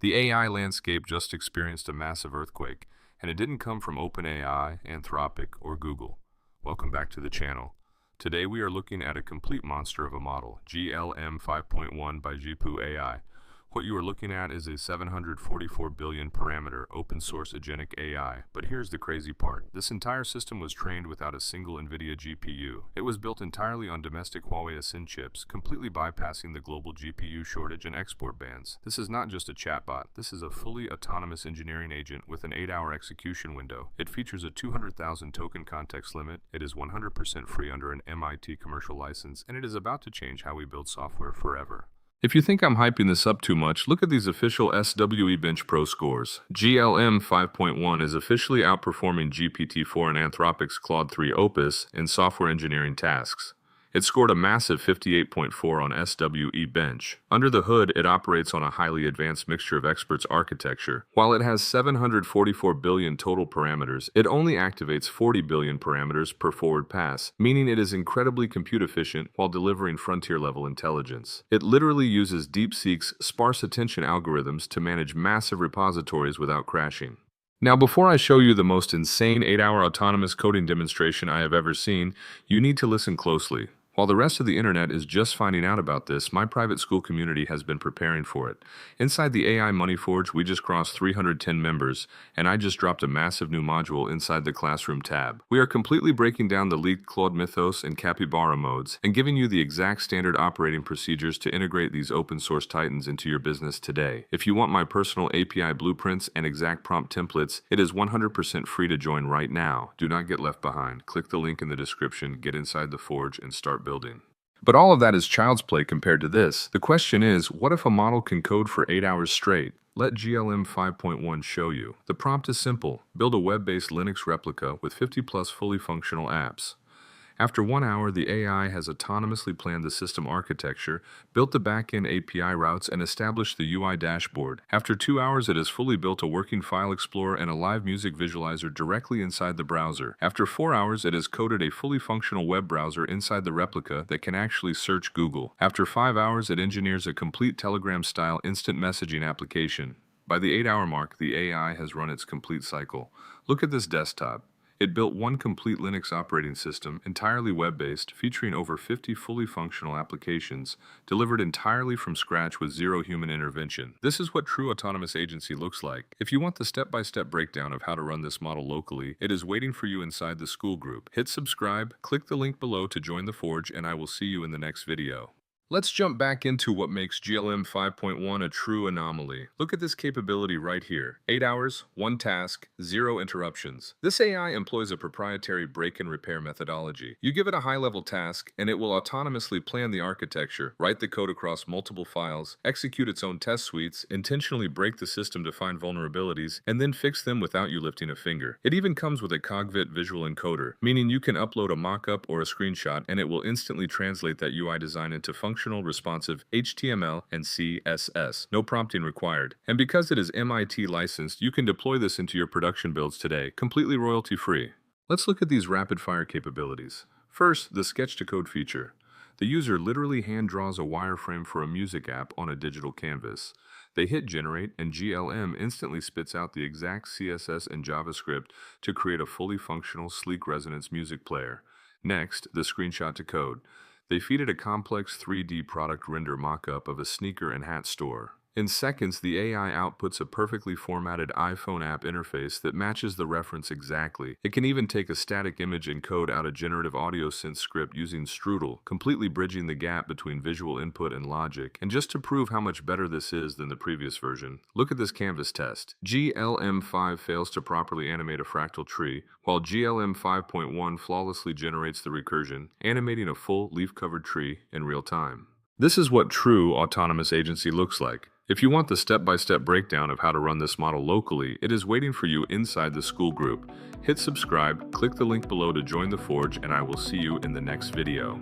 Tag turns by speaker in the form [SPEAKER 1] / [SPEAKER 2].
[SPEAKER 1] The AI landscape just experienced a massive earthquake, and it didn't come from OpenAI, Anthropic, or Google. Welcome back to the channel. Today we are looking at a complete monster of a model, GLM-5.1 by Zhipu AI. What you are looking at is a 744 billion parameter open source agentic AI. But here's the crazy part. This entire system was trained without a single NVIDIA GPU. It was built entirely on domestic Huawei Ascend chips, completely bypassing the global GPU shortage and export bans. This is not just a chatbot. This is a fully autonomous engineering agent with an 8-hour execution window. It features a 200,000 token context limit. It is 100% free under an MIT commercial license, and it is about to change how we build software forever. If you think I'm hyping this up too much, look at these official SWE-Bench Pro scores. GLM-5.1 is officially outperforming GPT-4 and Anthropic's Claude 3 Opus in software engineering tasks. It scored a massive 58.4 on SWE-Bench. Under the hood, it operates on a highly advanced mixture of experts architecture. While it has 744 billion total parameters, it only activates 40 billion parameters per forward pass, meaning it is incredibly compute efficient while delivering frontier-level intelligence. It literally uses DeepSeek's sparse attention algorithms to manage massive repositories without crashing. Now, before I show you the most insane 8-hour autonomous coding demonstration I have ever seen, you need to listen closely. While the rest of the internet is just finding out about this, my private school community has been preparing for it. Inside the AI Money Forge, we just crossed 310 members, and I just dropped a massive new module inside the Classroom tab. We are completely breaking down the leaked Claude Mythos and Capybara modes, and giving you the exact standard operating procedures to integrate these open-source titans into your business today. If you want my personal API blueprints and exact prompt templates, it is 100% free to join right now. Do not get left behind. Click the link in the description, get inside the Forge, and start building. But all of that is child's play compared to this. The question is, what if a model can code for 8 hours straight? Let GLM 5.1 show you. The prompt is simple. Build a web-based Linux replica with 50+ fully functional apps. After 1 hour, the AI has autonomously planned the system architecture, built the back-end API routes, and established the UI dashboard. After 2 hours, it has fully built a working file explorer and a live music visualizer directly inside the browser. After 4 hours, it has coded a fully functional web browser inside the replica that can actually search Google. After 5 hours, it engineers a complete Telegram-style instant messaging application. By the 8-hour mark, the AI has run its complete cycle. Look at this desktop. It built one complete Linux operating system, entirely web-based, featuring over 50 fully functional applications, delivered entirely from scratch with zero human intervention. This is what true autonomous agency looks like. If you want the step-by-step breakdown of how to run this model locally, it is waiting for you inside the school group. Hit subscribe, click the link below to join the Forge, and I will see you in the next video. Let's jump back into what makes GLM 5.1 a true anomaly. Look at this capability right here. 8 hours, 1 task, 0 interruptions. This AI employs a proprietary break and repair methodology. You give it a high-level task, and it will autonomously plan the architecture, write the code across multiple files, execute its own test suites, intentionally break the system to find vulnerabilities, and then fix them without you lifting a finger. It even comes with a Cogvit visual encoder, meaning you can upload a mock-up or a screenshot, and it will instantly translate that UI design into functional responsive HTML and CSS. No prompting required. And because it is MIT licensed, you can deploy this into your production builds today, completely royalty-free. Let's look at these rapid-fire capabilities. First, the sketch-to-code feature. The user literally hand draws a wireframe for a music app on a digital canvas. They hit generate, and GLM instantly spits out the exact CSS and JavaScript to create a fully functional, sleek resonance music player. Next, the screenshot to code. They feed it a complex 3D product render mock-up of a sneaker and hat store. In seconds, the AI outputs a perfectly formatted iPhone app interface that matches the reference exactly. It can even take a static image and code out a generative audio synth script using Strudel, completely bridging the gap between visual input and logic. And just to prove how much better this is than the previous version, look at this canvas test. GLM-5 fails to properly animate a fractal tree, while GLM 5.1 flawlessly generates the recursion, animating a full leaf-covered tree in real time. This is what true autonomous agency looks like. If you want the step-by-step breakdown of how to run this model locally, it is waiting for you inside the school group. Hit subscribe, click the link below to join the Forge, and I will see you in the next video.